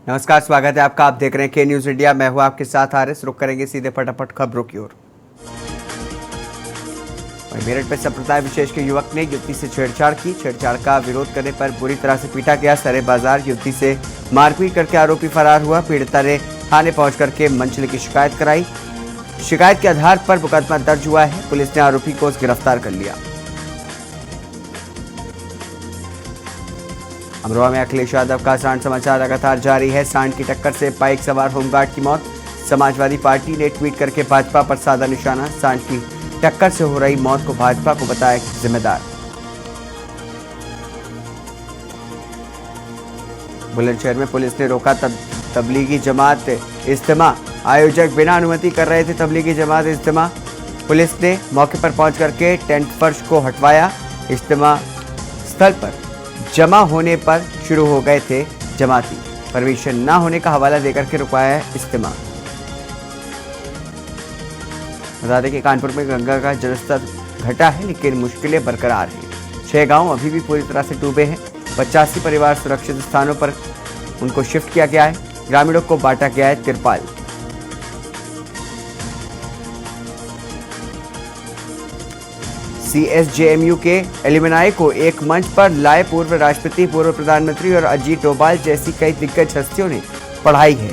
नमस्कार, स्वागत है आपका। आप देख रहे हैं के न्यूज इंडिया। मैं हूं आपके साथ आरएस। रुक करेंगे सीधे फटाफट खबरों की ओर। मेरठ में संप्रदाय विशेष के युवक ने युवती से छेड़छाड़ की। छेड़छाड़ का विरोध करने पर बुरी तरह से पीटा गया। सरे बाजार युवती से मारपीट करके आरोपी फरार हुआ। पीड़िता ने थाने पहुंच करके मंचले की शिकायत कराई। शिकायत के आधार पर मुकदमा दर्ज हुआ है। पुलिस ने आरोपी को गिरफ्तार कर लिया। अमरोहा में अखिलेश यादव का सांड समाचार लगातार जारी है। सांड की टक्कर से बाइक सवार होमगार्ड की मौत। समाजवादी पार्टी ने ट्वीट करके भाजपा पर साधा निशाना। सांड की टक्कर से हो रही मौत को भाजपा को बताया जिम्मेदार। बुलंदशहर में पुलिस ने रोका तबलीगी जमात इज्तिमा। आयोजक बिना अनुमति कर रहे थे तबलीगी जमात इज्तिमा। पुलिस ने मौके पर पहुंच करके टेंट फर्श को हटवाया। इज्तिमा स्थल पर जमा होने पर शुरू हो गए थे जमाती। परमिशन न होने का हवाला देकर के रुकवाया है इज्तिमा। बता दें कि कानपुर में गंगा का जलस्तर घटा है, लेकिन मुश्किलें बरकरार हैं। 6 गांव अभी भी पूरी तरह से डूबे हैं। 85 परिवार सुरक्षित स्थानों पर उनको शिफ्ट किया गया है। ग्रामीणों को बांटा गया है तिरपाल। CSJMU के एलुमनाई को एक मंच पर लाए पूर्व राष्ट्रपति, पूर्व प्रधानमंत्री और अजीत डोभाल जैसी कई दिग्गज हस्तियों ने पढ़ाई है।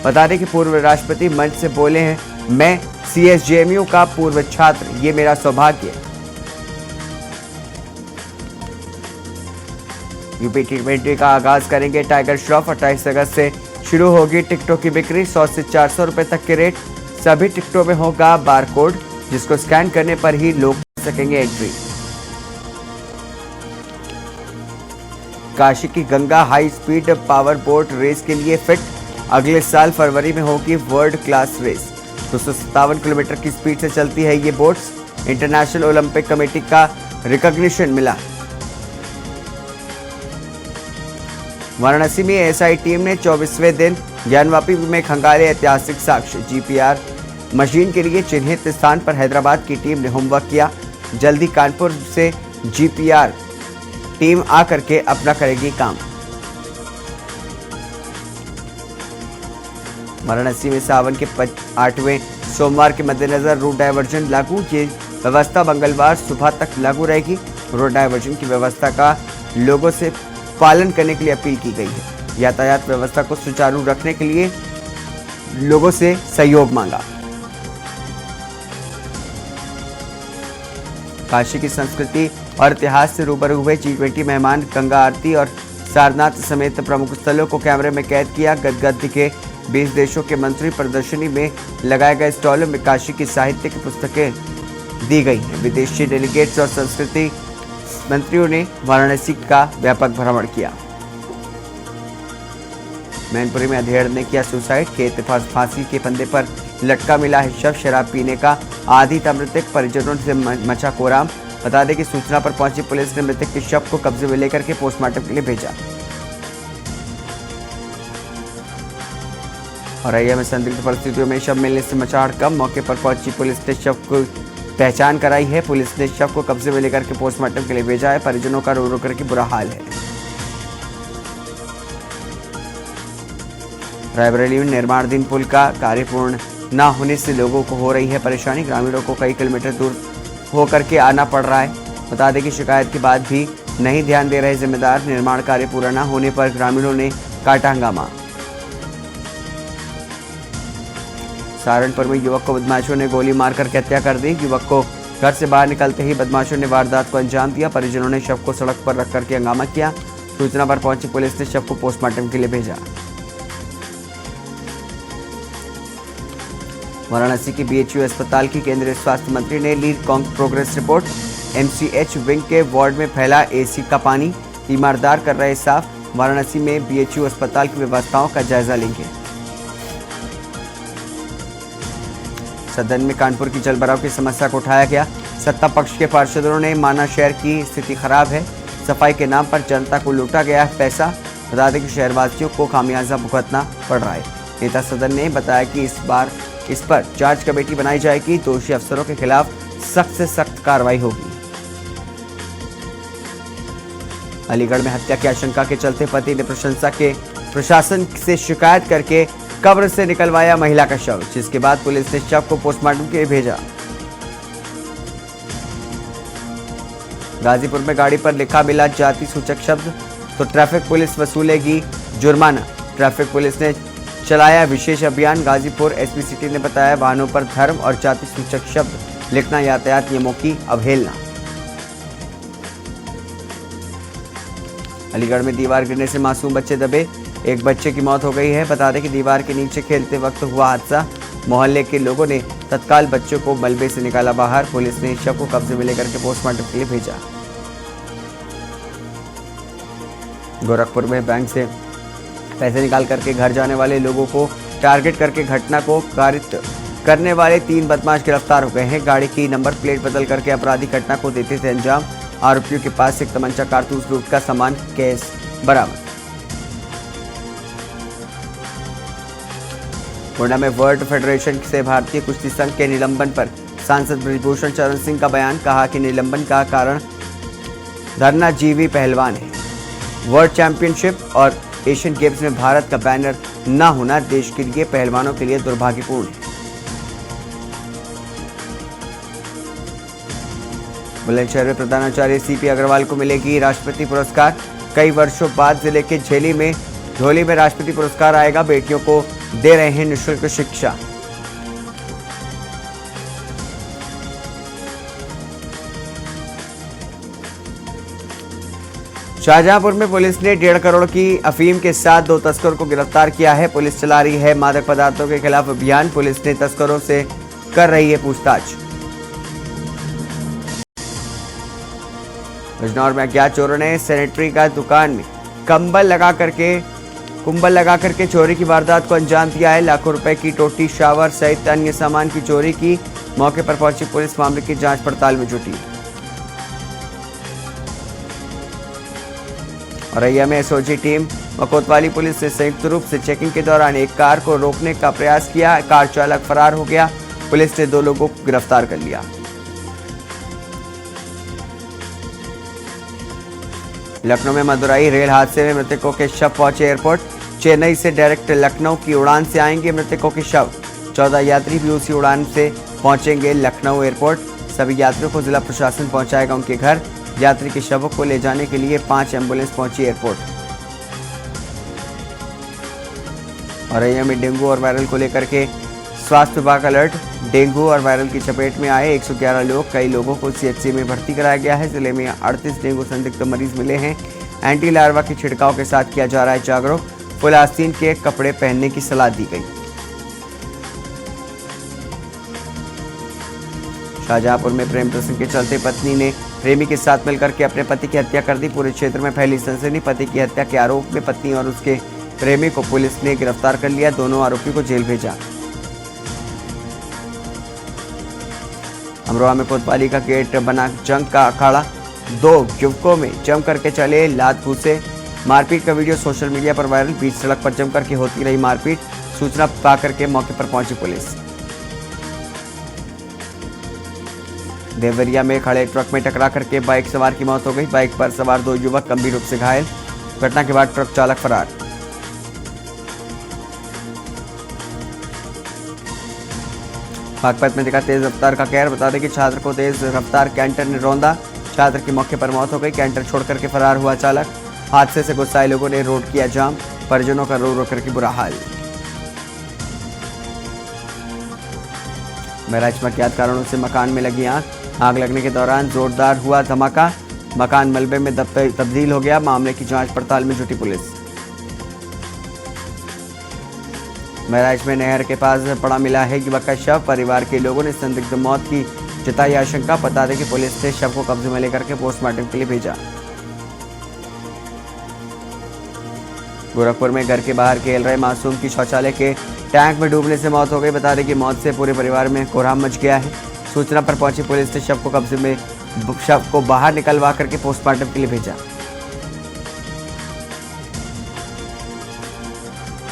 बता दें कि पूर्व राष्ट्रपति मंच से बोले हैं, मैं CSJMU का पूर्व छात्र, ये मेरा सौभाग्य है। यूपी टी20 का आगाज करेंगे टाइगर श्रॉफ। 28 अगस्त से शुरू होगी टिकटों की बिक्री। 100 से 400 रुपए तक के रेट। सभी टिकटों में होगा बारकोड, जिसको स्कैन करने पर ही लोग सकेंगे एंट्री। काशी की Ganga high speed power boat race के लिए फिट। अगले साल फरवरी में होगी वर्ल्ड क्लास रेस। 257 किलोमीटर की स्पीड से चलती है ये बोट्स। इंटरनेशनल ओलंपिक कमेटी का रिकॉग्निशन मिला। वाराणसी में एसआई टीम ने 24वें दिन ज्ञानवापी में खंगाले ऐतिहासिक साक्ष्य। GPR मशीन के लिए चिन्हित स्थान पर हैदराबाद की टीम ने होमवर्क किया। जल्दी कानपुर से GPR टीम आकर के अपना करेगी काम। वाराणसी में सावन के 8वें सोमवार के मद्देनजर रोड डायवर्जन लागू। ये व्यवस्था मंगलवार सुबह तक लागू रहेगी। रोड डायवर्जन की व्यवस्था का लोगों से पालन करने के लिए अपील की गई है। यातायात व्यवस्था को सुचारू रखने के लिए लोगों से सहयोग मांगा। काशी की संस्कृति और इतिहास से रूबरू हुए G20 मेहमान गंगा आरती और सारनाथ समेत प्रमुख स्थलों को कैमरे में कैद किया। गदगद के 20 देशों के मंत्री प्रदर्शनी में लगाए गए स्टॉलों में काशी की साहित्य की पुस्तकें दी गई हैं। विदेशी डेलीगेट्स और संस्कृति मंत्रियों ने वाराणसी का व्यापक भ्रमण किया। मैनपुरी में अधेड़ ने किया सुसाइड। खेत फांसी के फंदे पर लटका मिला है शव। शराब पीने का आदी था मृतक। परिजनों से मचा कोराम। बता दें कि सूचना पर पहुंची पुलिस ने मृतक के शव को कब्जे में लेकर के पोस्टमार्टम के लिए भेजा। औरैया में संदिग्ध परिस्थितियों में शव मिलने से मचा हड़कंप। मौके पर पहुंची पुलिस ने शव को पहचान कराई है। पुलिस ने शव को कब्जे में लेकर के पोस्टमार्टम के लिए भेजा है। परिजनों का रो रो करके बुरा हाल है। रायबरेली में निर्माणाधीन पुल का कार्य पूर्ण न होने से लोगों को हो रही है परेशानी। ग्रामीणों को कई किलोमीटर दूर होकर के आना पड़ रहा है। बता दें कि शिकायत के बाद भी नहीं ध्यान दे रहे जिम्मेदार। निर्माण कार्य पूरा न होने पर ग्रामीणों ने काटा हंगामा। सहारनपुर में युवक को बदमाशों ने गोली मारकर हत्या कर दी। युवक को घर से बाहर निकलते ही बदमाशों ने वारदात को अंजाम दिया। परिजनों ने शव को सड़क पर रख करके हंगामा किया। सूचना पर पहुंची पुलिस ने शव को पोस्टमार्टम के लिए भेजा। वाराणसी की BHU अस्पताल की केंद्रीय स्वास्थ्य मंत्री ने ली प्रोग्रेस रिपोर्ट। MCH विंग के वार्ड में फैला AC का पानी। तीमारदार कर रहे साफ। वाराणसी में BHU अस्पताल की व्यवस्थाओं का जायजा लेंगे। सदन में कानपुर की जलभराव की समस्या को उठाया गया। सत्ता पक्ष के पार्षदों ने माना शहर की स्थिति खराब है। सफाई के नाम पर जनता को लूटा गया है पैसा। बता दें कि शहरवासियों को खामियाजा भुगतना पड़ रहा है। नेता सदन ने बताया कि इस पर जांच कमेटी बनाई जाएगी। दोषी अफसरों के खिलाफ सख्त से सख्त कार्रवाई होगी। अलीगढ़ में हत्या की आशंका के चलते पति ने प्रशंसा के प्रशासन से शिकायत करके कब्र से निकलवाया महिला का शव, जिसके बाद पुलिस ने शव को पोस्टमार्टम के लिए भेजा। गाजीपुर में गाड़ी पर लिखा मिला जाति सूचक शब्द तो ट्रैफिक पुलिस वसूलेगी जुर्माना। ट्रैफिक पुलिस ने चलाया विशेष अभियान। गाजीपुर एसपी सिटी ने बताया, वाहनों पर धर्म और जाति सूचक शब्द लिखना यातायात नियमों की अवहेलना। अलीगढ़ में दीवार गिरने से मासूम बच्चे दबे, एक बच्चे की मौत हो गई है। बता दें कि दीवार के नीचे खेलते वक्त हुआ हादसा। मोहल्ले के लोगों ने तत्काल बच्चों को मलबे से निकाला बाहर। पुलिस ने शव को कब्जे में लेकर के पोस्टमार्टम के लिए भेजा। गोरखपुर में बैंक से पैसे निकाल करके घर जाने वाले लोगों को टारगेट करके घटना को कारित करने वाले 3 बदमाश गिरफ्तार हो गए हैं। गाड़ी की नंबर प्लेट बदल करके अपराधी घटना को देते थे अंजाम। आरोपियों के पास से एक तमंचा, कारतूस, लूट का सामान, केस बरामद। गोंडा में वर्ल्ड फेडरेशन से भारतीय कुश्ती संघ के निलंबन पर सांसद ब्रिजभूषण चरण सिंह का बयान। कहा कि निलंबन का कारण धरनाजीवी पहलवान है। वर्ल्ड चैंपियनशिप और एशियन गेम्स में भारत का बैनर न होना देश के लिए, पहलवानों के लिए दुर्भाग्यपूर्ण है। बुलंदशहर में प्रधानाचार्य सीपी अग्रवाल को मिलेगी राष्ट्रपति पुरस्कार। कई वर्षों बाद जिले के झोली में राष्ट्रपति पुरस्कार आएगा। बेटियों को दे रहे हैं निःशुल्क शिक्षा। शाहजहांपुर में पुलिस ने 1.5 करोड़ की अफीम के साथ 2 तस्कर को गिरफ्तार किया है। पुलिस चला रही है मादक पदार्थों के खिलाफ अभियान। पुलिस ने तस्करों से कर रही है पूछताछ। बिजनौर में अज्ञात चोरों ने सैनिटरी का दुकान में कुंबल लगा करके चोरी की वारदात को अंजाम दिया है। लाखों रुपए की टोटी, शावर सहित अन्य सामान की चोरी की। मौके पर पहुंची पुलिस मामले की जांच पड़ताल में जुटी। औरैया में एसओजी टीम व कोतवाली पुलिस ने संयुक्त रूप से चेकिंग के दौरान एक कार को रोकने का प्रयास किया। कार चालक फरार हो गया। पुलिस ने 2 लोगों को गिरफ्तार कर लिया। लखनऊ में मदुराई रेल हादसे में मृतकों के शव पहुंचे एयरपोर्ट। चेन्नई से डायरेक्ट लखनऊ की उड़ान से आएंगे मृतकों के शव। 14 यात्री भी उसी उड़ान से पहुंचेंगे लखनऊ एयरपोर्ट। सभी यात्रियों को जिला प्रशासन पहुंचाएगा उनके घर। यात्री के शवों को ले जाने के लिए 5 एम्बुलेंस पहुंची एयरपोर्ट। औरैया में डेंगू और वायरल को लेकर के स्वास्थ्य विभाग अलर्ट। डेंगू और वायरल की चपेट में आए 111 लोग। कई लोगों को सीएचसी में भर्ती कराया गया है। जिले में 38 डेंगू संदिग्ध मरीज मिले हैं। एंटी लार्वा के छिड़काव के साथ किया जा रहा है जागरूक। फुल आस्तीन के कपड़े पहनने की सलाह दी गई। शाहजहांपुर में प्रेम प्रसंग के चलते पत्नी ने प्रेमी के साथ मिलकर के अपने पति की हत्या कर दी। पूरे क्षेत्र में फैली सनसनी। पति की हत्या के आरोप में पत्नी और उसके प्रेमी को पुलिस ने गिरफ्तार कर लिया। दोनों आरोपियों को जेल भेजा। अमरोहा में कोतवाली का गेट बना जंग का अखाड़ा। 2 युवकों में जम करके चले लात घूसे। मारपीट का वीडियो सोशल मीडिया पर वायरल। बीच सड़क पर जम करके होती रही मारपीट। सूचना पाकर के मौके पर पहुंची पुलिस। देवरिया में खड़े ट्रक में टकरा करके बाइक सवार की मौत हो गई। बाइक पर सवार 2 युवक गंभीर रूप से घायल। घटना के बाद ट्रक चालक फरार। बागपत में दिखा तेज रफ्तार का कहर। बता दें कि छात्र को तेज रफ्तार कैंटर ने रौंदा। छात्र की मौके पर मौत हो गई। कैंटर छोड़ करके फरार हुआ चालक। हादसे से गुस्साए लोगों ने रोड किया जाम। परिजनों का रो रो करके बुरा हाल। बहराइच में अज्ञात कारणों से मकान में लगी आग। आग लगने के दौरान जोरदार हुआ धमाका। मकान मलबे में तब्दील हो गया। मामले की जांच पड़ताल में जुटी पुलिस। बहराइच में नहर के पास पड़ा मिला है युवक का शव। परिवार के लोगों ने संदिग्ध मौत की जताई आशंका। बता दें कि पुलिस ने शव को कब्जे में लेकर के पोस्टमार्टम के लिए भेजा। गोरखपुर में घर के बाहर खेल रहे मासूम की शौचालय के टैंक में डूबने से मौत हो गई। बता दें कि मौत से पूरे परिवार में कोहराम मच गया है। सूचना पर पहुंची पुलिस ने शव को बाहर निकलवा करके पोस्टमार्टम के लिए भेजा।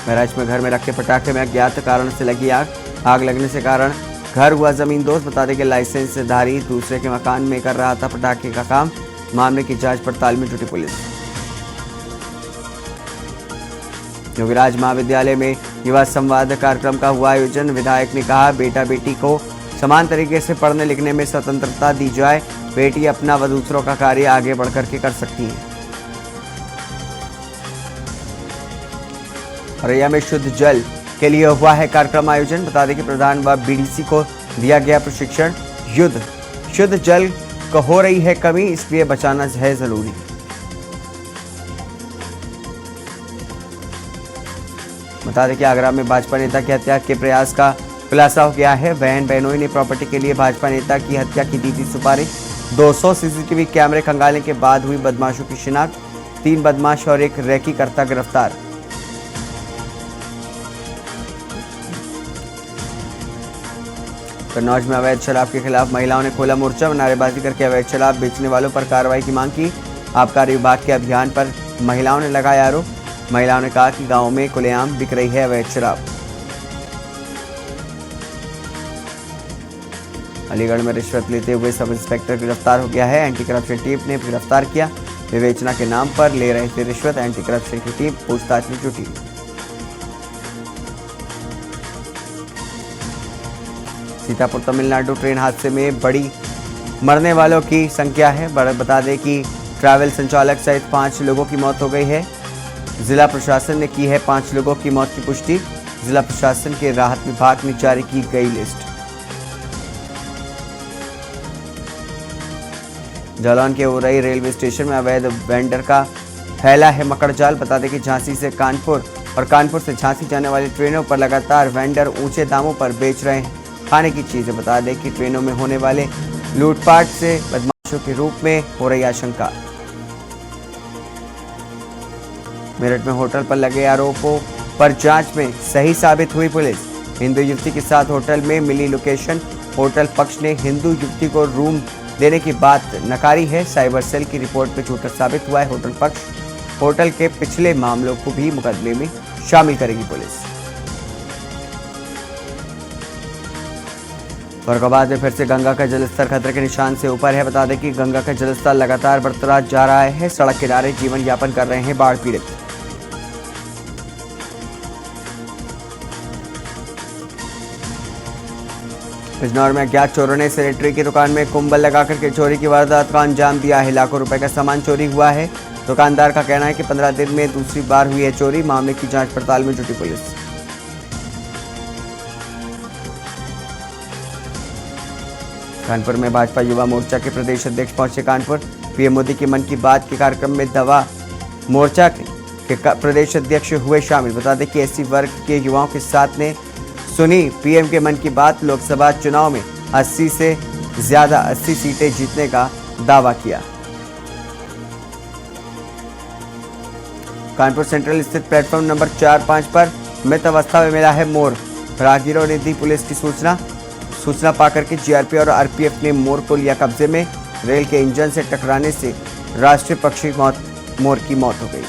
बहराइच में घर में रखे पटाखे में अज्ञात कारण से लगी आग। आग लगने से कारण घर हुआ जमींदोज। बता दें कि लाइसेंसधारी दूसरे के मकान में कर रहा था पटाखे का काम। मामले की जांच पड़ताल में जुटी पुलिस। योगीराज महाविद्यालय में युवा संवाद कार्यक्रम का हुआ आयोजन। विधायक ने कहा, बेटा बेटी को समान तरीके से पढ़ने लिखने में स्वतंत्रता दी जाए। बेटी अपना व दूसरों का कार्य आगे बढ़कर के कर सकती है। औरैया में शुद्ध जल के लिए हुआ है कार्यक्रम आयोजन। बता दें कि प्रधान व बीडीसी को दिया गया प्रशिक्षण। शुद्ध जल को हो रही है कमी, इसलिए बचाना है जरूरी। बता दें कि आगरा में भाजपा नेता की हत्या के प्रयास का खुलासा हो गया है। बहन बेनोई ने प्रॉपर्टी के लिए भाजपा नेता की हत्या की दी थी सुपारी। 200 सीसीटीवी कैमरे खंगालने के बाद हुई बदमाशों की शिनाख्त। 3 बदमाश और एक रैकी करता गिरफ्तार। कन्नौज में अवैध शराब के खिलाफ महिलाओं ने खोला मोर्चा। नारेबाजी करके अवैध शराब बेचने वालों पर कार्रवाई की मांग की। आबकारी विभाग के अभियान पर महिलाओं ने लगाया आरोप। महिलाओं ने कहा कि गांवों में खुलेआम बिक रही है अवैध शराब। अलीगढ़ में रिश्वत लेते हुए सब इंस्पेक्टर गिरफ्तार हो गया है। एंटी करप्शन टीम ने गिरफ्तार किया। विवेचना के नाम पर ले रहे थे रिश्वत। एंटी करप्शन की टीम पूछताछ में जुटी। सीतापुर तमिलनाडु ट्रेन हादसे में बड़ी मरने वालों की संख्या है। बता दें कि ट्रैवल संचालक सहित 5 लोगों की मौत हो गई है। जिला प्रशासन ने की है 5 लोगों की मौत की पुष्टि। जिला प्रशासन के राहत विभाग ने जारी की गई लिस्ट। जालौन के उरई रेलवे स्टेशन में अवैध वेंडर का फैला है मकड़जाल। बता दें कि झांसी से कानपुर और कानपुर से झांसी जाने वाली ट्रेनों पर लगातार वेंडर ऊंचे दामों पर बेच रहे हैं खाने की चीजें। बता दें कि ट्रेनों में होने वाले लूटपाट से बदमाशों के रूप में हो रही आशंका। मेरठ में होटल पर लगे आरोपों पर जांच में सही साबित हुई पुलिस। हिंदू युवती के साथ होटल में मिली लोकेशन। होटल पक्ष ने हिंदू युवती को रूम देने की बात नकारी है। साइबर सेल की रिपोर्ट में झूठा साबित हुआ है होटल पक्ष। होटल के पिछले मामलों को भी मुकदमे में शामिल करेगी पुलिस। फर्रुखाबाद में फिर से गंगा का जलस्तर खतरे के निशान से ऊपर है। बता दें कि गंगा का जलस्तर लगातार बढ़ता जा रहा है। सड़क किनारे जीवन यापन कर रहे हैं बाढ़ पीड़ित। बिजनौर में अज्ञात चोरों ने सैनिटरी की दुकान में कुंबल लगाकर के चोरी की वारदात का अंजाम दिया है। लाखों रुपए का सामान चोरी हुआ है। दुकानदार का कहना है कि 15 दिन में दूसरी बार हुई है चोरी। मामले की जांच पड़ताल में जुटी पुलिस। कानपुर में भाजपा युवा मोर्चा के प्रदेश अध्यक्ष पहुंचे कानपुर। पीएम मोदी के मन की बात के कार्यक्रम में दवा मोर्चा के प्रदेश अध्यक्ष हुए शामिल। बता दें कि एससी वर्ग के युवाओं के साथ ने सुनी पीएम के मन की बात। लोकसभा चुनाव में 80 से ज्यादा 80 सीटें जीतने का दावा किया। कानपुर सेंट्रल स्थित प्लेटफॉर्म नंबर 4-5 पर मृत अवस्था में मिला है मोर। राहगीरों ने दी पुलिस की सूचना पाकर के जीआरपी और आरपीएफ ने मोर को लिया कब्जे में। रेल के इंजन से टकराने से राष्ट्रीय पक्षी मोर की मौत हो गई।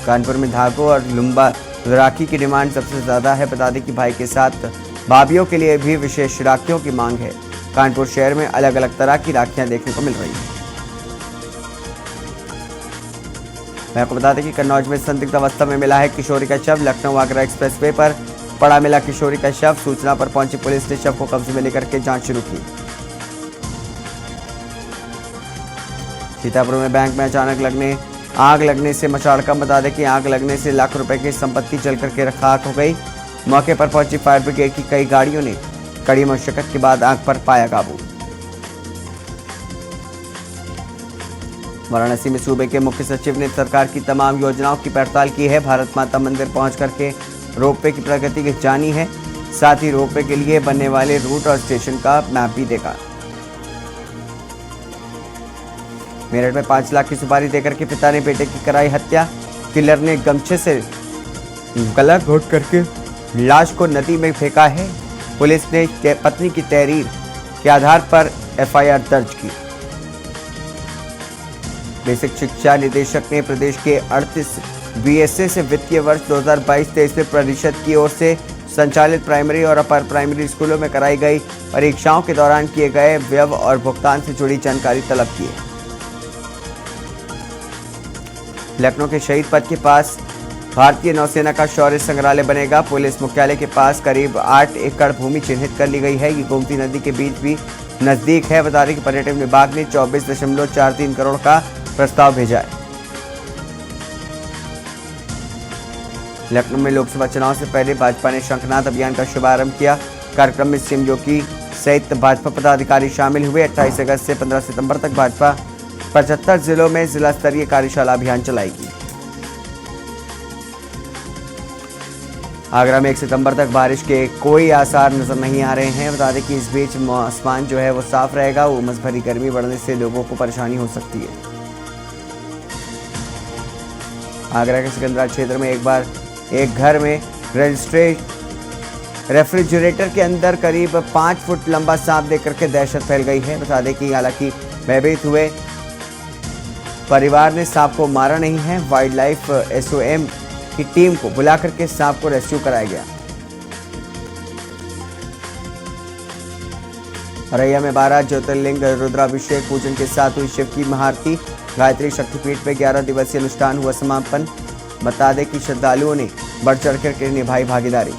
कानपुर में धागों और लुम्बा राखी की डिमांड सबसे ज्यादा है। बता दें कि भाई के साथ भाभियों के लिए भी विशेष राखियों की मांग है। कानपुर शहर में अलग अलग तरह की राखियां देखने को मिल रही हैं। मैं आपको बता दें कि कन्नौज में संदिग्ध अवस्था में मिला है किशोरी का शव। लखनऊ आगरा एक्सप्रेसवे पर पड़ा मिला किशोरी का शव। सूचना पर पहुंची पुलिस ने शव को कब्जे में लेकर के जांच शुरू की। सीतापुर में बैंक में अचानक आग लगने से मचाड़का। बता दें कि आग लगने से लाखों रुपए की संपत्ति जल करके राख हो गई। मौके पर पहुंची फायर ब्रिगेड की कई गाड़ियों ने कड़ी मशक्कत के बाद आग पर पाया काबू। वाराणसी में सूबे के मुख्य सचिव ने सरकार की तमाम योजनाओं की पड़ताल की है। भारत माता मंदिर पहुंच करके रोपवे की प्रगति की जानी है। साथ ही रोपवे के लिए बनने वाले रूट और स्टेशन का मैप भी देखा। मेरठ में 5 लाख की सुपारी देकर के पिता ने बेटे की कराई हत्या। किलर ने गमछे से गला घोट करके लाश को नदी में फेंका है। पुलिस ने पत्नी की तहरीर के आधार पर एफआईआर दर्ज की। बेसिक शिक्षा निदेशक ने प्रदेश के 38 बीएसए से वित्तीय वर्ष 2022-23 में परिषद की ओर से संचालित प्राइमरी और अपर प्राइमरी स्कूलों में कराई गई परीक्षाओं के दौरान किए गए व्यय और भुगतान से जुड़ी जानकारी तलब की है। लखनऊ के शहीद पथ के पास भारतीय नौसेना का शौर्य संग्रहालय बनेगा। पुलिस मुख्यालय के पास करीब 8 एकड़ भूमि चिन्हित कर ली गई है। ये गोमती नदी के बीच भी नजदीक है। बता दें कि पर्यटन विभाग ने 24.43 करोड़ का प्रस्ताव भेजा है। लखनऊ में लोकसभा चुनाव से पहले भाजपा ने शंखनाद अभियान का शुभारंभ किया। कार्यक्रम में सीएम योगी सहित भाजपा पदाधिकारी शामिल हुए। 28 अगस्त से 15 सितंबर तक भाजपा 75 जिलों में जिला स्तरीय कार्यशाला अभियान चलाएगी। आगरा में 1 सितंबर तक बारिश के कोई आसार नजर नहीं आ रहे हैं। बता दें कि इस बीच आसमान जो है वो साफ रहेगा। उमस भरी गर्मी बढ़ने से लोगों को परेशानी हो सकती है। आगरा के सिकंदरा क्षेत्र में एक घर में रेफ्रिजरेटर के अंदर करीब 5 फुट लंबा सांप देख करके दहशत फैल गई है। बता दें कि हालांकि भयभीत हुए परिवार ने सांप को मारा नहीं है। वाइल्ड लाइफ SOM की टीम को बुला करके सांप को रेस्क्यू कराया गया। औरैया में 12 ज्योतिर्लिंग रुद्राभिषेक पूजन के साथ हुई शिव की महाआरती। गायत्री शक्तिपीठ में 11 दिवसीय अनुष्ठान हुआ समापन। बता दें कि श्रद्धालुओं ने बढ़ चढ़ कर निभाई भागीदारी।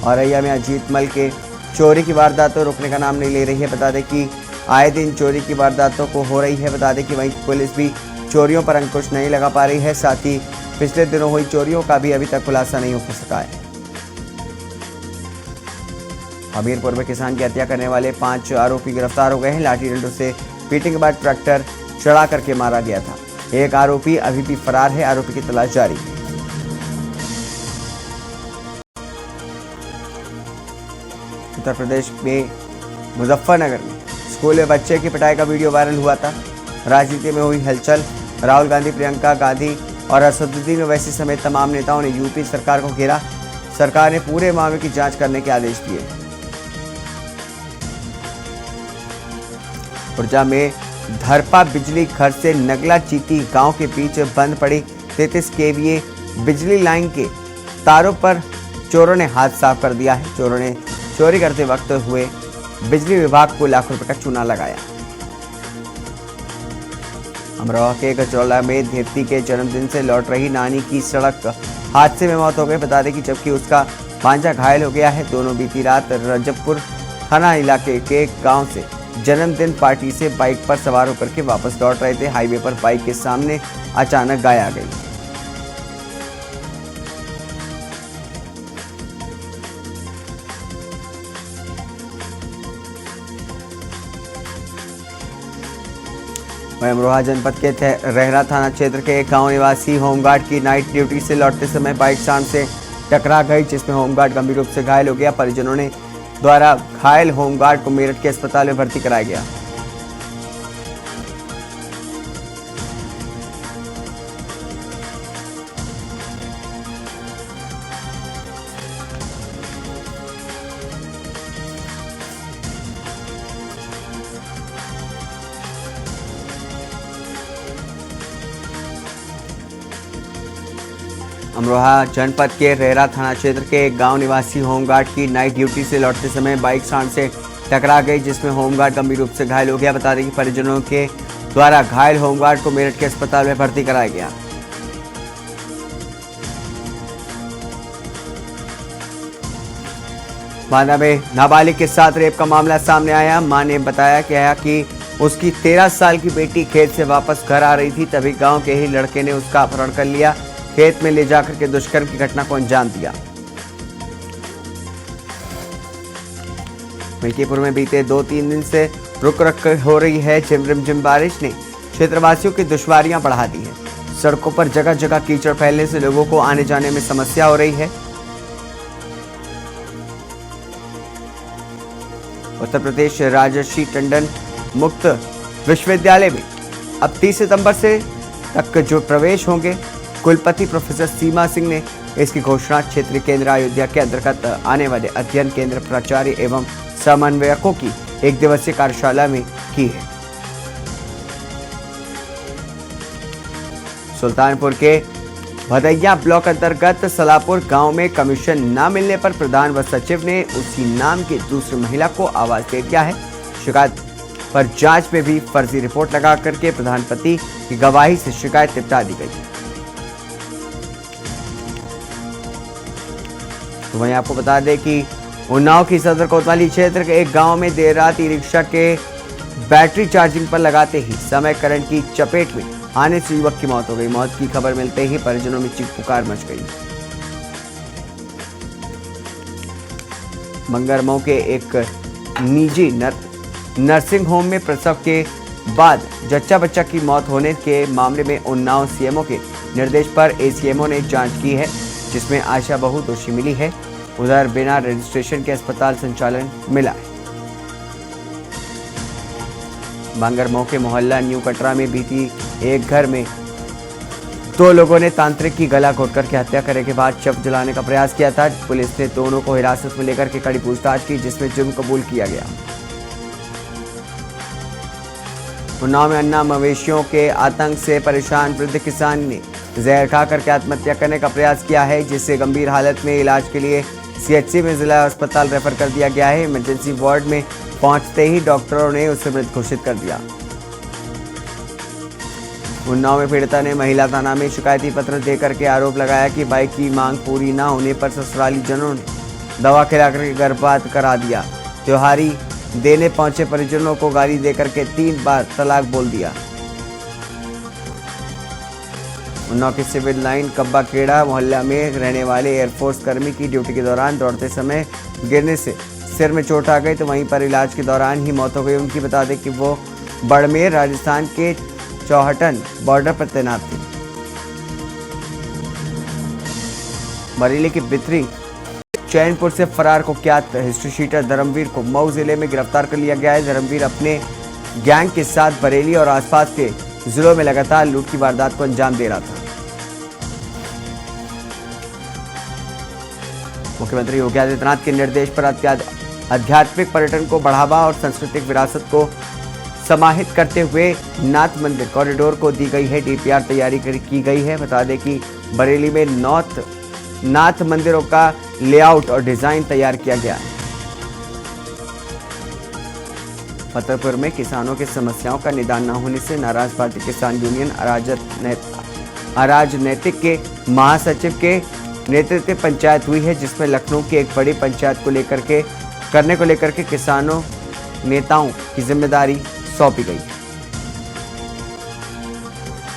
औरैया में अजीत मल के चोरी की वारदातों रोकने का नाम नहीं ले रही है। बता दें कि आए दिन चोरी की वारदातों को हो रही है। बता दें कि वहीं पुलिस भी चोरियों पर अंकुश नहीं लगा पा रही है। साथ ही पिछले दिनों हुई चोरियों का भी अभी तक खुलासा नहीं हो सका है। हमीरपुर में किसान की हत्या करने वाले 5 आरोपी गिरफ्तार हो गए हैं। लाठी डंडों से पीटने के बाद ट्रैक्टर चढ़ा करके मारा गया था। एक आरोपी अभी भी फरार है। आरोपी की तलाश जारी है। उत्तर प्रदेश में मुजफ्फरनगर में स्कूल में बच्चे की पिटाई का वीडियो वायरल हुआ था। राजनीति में हुई हलचल। राहुल गांधी, प्रियंका गांधी और असदुद्दीन ओवैसी समेत तमाम नेताओं ने यूपी सरकार को घेरा। सरकार ने पूरे मामले की जांच करने के आदेश दिए। खुर्जा में धरपा बिजली घर से नगला चीती गांव के बीच बंद पड़ी 33 kVA बिजली लाइन के तारों पर चोरों ने हाथ साफ कर दिया है। चोरों ने चोरी करते वक्त हुए बिजली विभाग को लाखों रुपए का चूना लगाया। अमरोहा के गजरौला में धीरती के जन्मदिन से लौट रही नानी की सड़क हादसे में मौत हो गई। बता दें कि जबकि उसका भांजा घायल हो गया है। दोनों बीती रात रजबपुर थाना इलाके के गांव से जन्मदिन पार्टी से बाइक पर सवार होकर के वापस लौट रहे थे। हाईवे पर बाइक के सामने अचानक गाय आ गई। अमरोहा जनपद के रहरा थाना क्षेत्र के एक गांव निवासी होमगार्ड की नाइट ड्यूटी से लौटते समय बाइक सांड से टकरा गई, जिसमें होमगार्ड गंभीर रूप से घायल हो गया। परिजनों ने द्वारा घायल होमगार्ड को मेरठ के अस्पताल में भर्ती कराया गया। अमरोहा जनपद के रहरा थाना क्षेत्र के एक गांव निवासी होमगार्ड की नाइट ड्यूटी से लौटते समय बाइक सांड से टकरा गई, जिसमें होमगार्ड गंभीर रूप से घायल हो गया। बता दें कि परिजनों के द्वारा घायल होमगार्ड को मेरठ के अस्पताल में भर्ती कराया गया। बांदा में नाबालिग के साथ रेप का मामला सामने आया। मां ने बताया कि उसकी 13 साल की बेटी खेत से वापस घर आ रही थी, तभी गांव के ही लड़के ने उसका अपहरण कर लिया। खेत में ले जाकर के दुष्कर्म की घटना को अंजाम दिया। मिल्कीपुर में बीते 2-3 दिन से रुक रुक हो रही है झिमरिम बारिश ने क्षेत्रवासियों की दुश्वारियां बढ़ा दी है। सड़कों पर जगह जगह कीचड़ फैलने से लोगों को आने जाने में समस्या हो रही है। उत्तर प्रदेश राजर्षि टंडन मुक्त विश्वविद्यालय में अब 30 सितंबर से तक जो प्रवेश होंगे, कुलपति प्रोफेसर सीमा सिंह ने इसकी घोषणा क्षेत्रीय केंद्र अयोध्या के अंतर्गत आने वाले अध्ययन केंद्र प्राचार्य एवं समन्वयकों की 1 दिवसीय कार्यशाला में की है। सुल्तानपुर के भदैया ब्लॉक अंतर्गत सलापुर गांव में कमीशन न मिलने पर प्रधान व सचिव ने उसी नाम की दूसरी महिला को आवाज दे दिया है। शिकायत पर जांच में भी फर्जी रिपोर्ट लगा करके प्रधानपति की गवाही से शिकायत निपटा दी गई। तो वहीं आपको बता दें कि उन्नाव की सदर कोतवाली क्षेत्र के एक गांव में देर रात ई रिक्शा के बैटरी चार्जिंग पर लगाते ही समय करंट की चपेट में आने से युवक की मौत हो गई। मौत की खबर मिलते ही परिजनों में चीख पुकार मच गई। मंगरमऊ के एक निजी नर्सिंग होम में प्रसव के बाद जच्चा बच्चा की मौत होने के मामले में उन्नाव सीएमओ के निर्देश पर एसीएमओ ने जांच की है, जिसमें आशा बहु दोषी मिली है। उधर बिना रजिस्ट्रेशन के अस्पताल संचालन मिला है। मंगरमऊ के मोहल्ला न्यू कटरा में बीती एक घर में दो लोगों ने तांत्रिक की गला घोटकर के हत्या करने के बाद शव जलाने का प्रयास किया था। पुलिस ने दोनों को हिरासत में लेकर के कड़ी पूछताछ की, जिसमें जुर्म कबूल किया गया। उन्नाव में अन्ना मवेशियों के आतंक से परेशान वृद्ध किसान ने जहर खा करके आत्महत्या करने का प्रयास किया है, जिसे गंभीर हालत में इलाज के लिए सीएचसी में जिला अस्पताल रेफर कर दिया गया है। इमरजेंसी वार्ड में पहुंचते ही डॉक्टरों ने उसे मृत घोषित कर दिया। उन्नाव में पीड़िता ने महिला थाना में शिकायती पत्र देकर के आरोप लगाया कि भाई की मांग पूरी न होने पर ससुराली जनों ने दवा खिलाकर के गर्भपात करा दिया। त्योहारी देने पहुंचे परिजनों को गाली देकर के 3 बार तलाक बोल दिया। उन्नाव के सिविल लाइन कब्बा खेड़ा मोहल्ला में रहने वाले एयरफोर्स कर्मी की ड्यूटी के दौरान दौड़ते समय गिरने से सिर में चोट आ गई, तो वहीं पर इलाज के दौरान ही मौत हो गई उनकी। बता दें कि वो बाड़मेर राजस्थान के चौहटन बॉर्डर पर तैनात थे। बरेली की बिथरी चैनपुर से फरार कुख्यात हिस्ट्री शीटर धर्मवीर को मऊ जिले में गिरफ्तार कर लिया गया है। धर्मवीर अपने गैंग के साथ बरेली और आसपास के जिलों में लगातार लूट की वारदात को अंजाम दे रहा था। मुख्यमंत्री योगी आदित्यनाथ के निर्देश पर आध्यात्मिक पर्यटन को बढ़ावा और सांस्कृतिक विरासत को समाहित करते हुए नाथ मंदिर कॉरिडोर को दी गई है डीपीआर तैयारी की गई है। बता दें कि बरेली में नाथ मंदिरों का लेआउट और डिजाइन तैयार किया गया है। फतेहपुर में किसानों की समस्याओं का निदान न होने से नाराज भारतीय किसान यूनियन अराजनैतिक के महासचिव के नेतृत्व में पंचायत हुई है, जिसमें लखनऊ की एक बड़ी पंचायत को लेकर के किसानों नेताओं की जिम्मेदारी सौंपी गई।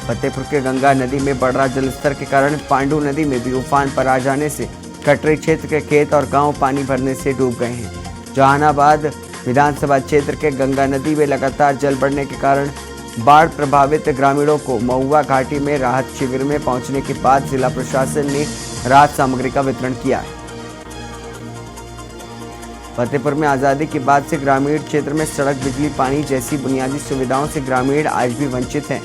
फतेहपुर के गंगा नदी में बढ़ रहा जलस्तर के कारण पांडू नदी में भी उफान पर आ जाने से कटरे क्षेत्र के खेत और गांव पानी भरने से डूब गए हैं। जहानाबाद विधानसभा क्षेत्र के गंगा नदी में लगातार जल बढ़ने के कारण बाढ़ प्रभावित ग्रामीणों को महुआ घाटी में राहत शिविर में पहुंचने के बाद जिला प्रशासन ने राहत सामग्री का वितरण किया है। फतेहपुर में आजादी के बाद से ग्रामीण क्षेत्र में सड़क, बिजली, पानी जैसी बुनियादी सुविधाओं से ग्रामीण आज भी वंचित हैं।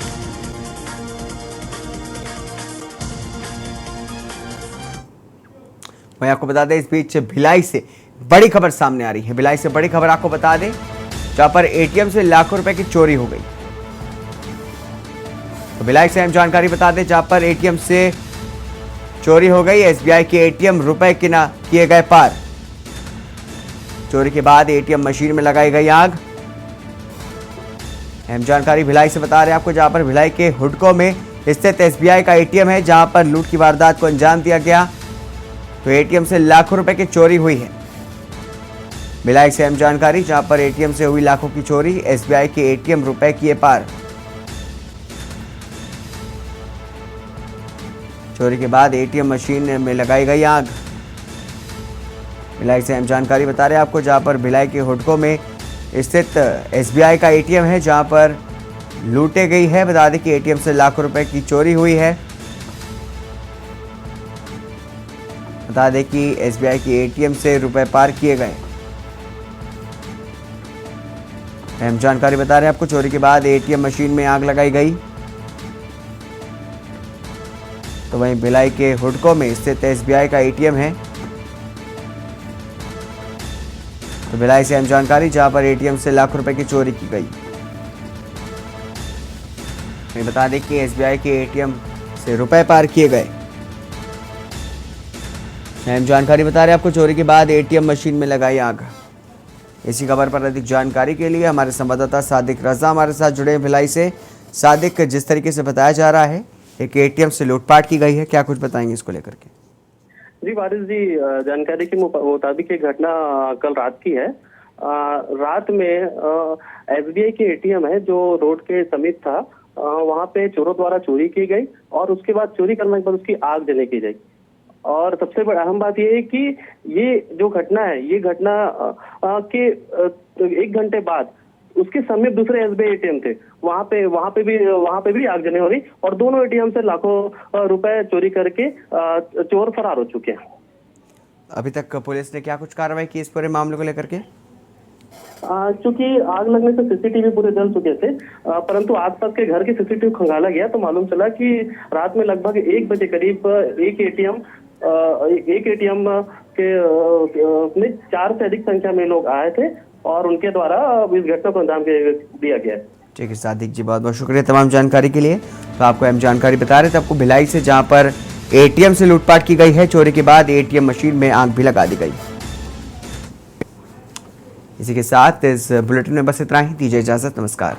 मैं आपको बता दें, इस बीच भिलाई से बड़ी खबर सामने आ रही है। भिलाई से बड़ी खबर आपको बता दें, जहां पर एटीएम से लाखों रुपए की चोरी हो गई। तो भिलाई से अहम जानकारी बता दें, जहां पर एटीएम से चोरी हो गई। एसबीआई के एटीएम रुपए किए गए पार। चोरी के बाद एटीएम मशीन में लगाई गई आग। अहम जानकारी भिलाई से बता रहे हैं आपको, जहां पर भिलाई के हुडको में स्थित एसबीआई का एटीएम है, जहां पर लूट की वारदात को अंजाम दिया गया। तो एटीएम से लाखों रुपए की चोरी हुई है। भिलाई से अहम जानकारी, जहां पर एटीएम से हुई लाखों की चोरी। एसबीआई के एटीएम रुपए किए पार। चोरी के बाद एटीएम मशीन में लगाई गई आग। भिलाई से अहम जानकारी बता रहे हैं आपको, जहां पर भिलाई के हुडको में स्थित एसबीआई का एटीएम है, जहां पर लूटे गई है। बता दें कि एटीएम से लाखों रुपए की चोरी हुई है। बता दें कि एसबीआई के एटीएम से रुपए पार किए गए। अहम जानकारी बता रहे हैं आपको, चोरी के बाद एटीएम मशीन में आग लगाई गई। तो वहीं भिलाई के हुडको में स्थित एसबीआई का एटीएम है। तो भिलाई से अहम जानकारी, जहां पर एटीएम से लाखों रुपए की चोरी की गई। बता दें कि एसबीआई के एटीएम से रुपए पार किए गए। अहम जानकारी बता रहे हैं आपको, चोरी के बाद एटीएम मशीन में लगाई आग। इसी खबर पर अधिक जानकारी के लिए हमारे संवाददाता सादिक रजा हमारे साथ जुड़े हैं भिलाई से। सादिक, जिस तरीके से बताया जा रहा है एक एटीएम से लूटपाट की गई है, क्या कुछ बताएंगे इसको लेकर के? जी वारिस जी, जानकारी के मुताबिक ये घटना कल रात की है। रात में एसबीआई के एटीएम है जो रोड के समीप था, वहां पे चोरों द्वारा चोरी की गई और उसके बाद चोरी करने के बाद उसकी आग जले की गई। और सबसे बड़ी अहम बात यह है कि ये जो घटना है, ये घटना के 1 घंटे बाद उसके समीप दूसरे एसबीआई एटीएम थे, वहां पे भी आग जलने हो रही और दोनों एटीएम से लाखों रुपए चोरी करके चोर फरार हो चुके हैं। अभी तक पुलिस ने क्या कुछ कार्रवाई की इस पूरे मामले को लेकर के? चूंकि आग लगने से सीसीटीवी पूरे जल चुके थे, परंतु आसपास के घर के सीसीटीवी खंगाला गया तो मालूम चला कि रात में लगभग 1 बजे करीब एक एटीएम के में 4 से अधिक संख्या में लोग आए थे और उनके द्वारा इस घटना को अंजाम दिया गया। ठीक है सादिक जी, बहुत बहुत शुक्रिया तमाम जानकारी के लिए। तो आपको हम जानकारी बता रहे थे आपको भिलाई से, जहां पर एटीएम से लूटपाट की गई है। चोरी के बाद एटीएम मशीन में आग भी लगा दी गई। इसी के साथ इस बुलेटिन में बस इतना ही। दीजिए इजाजत, नमस्कार।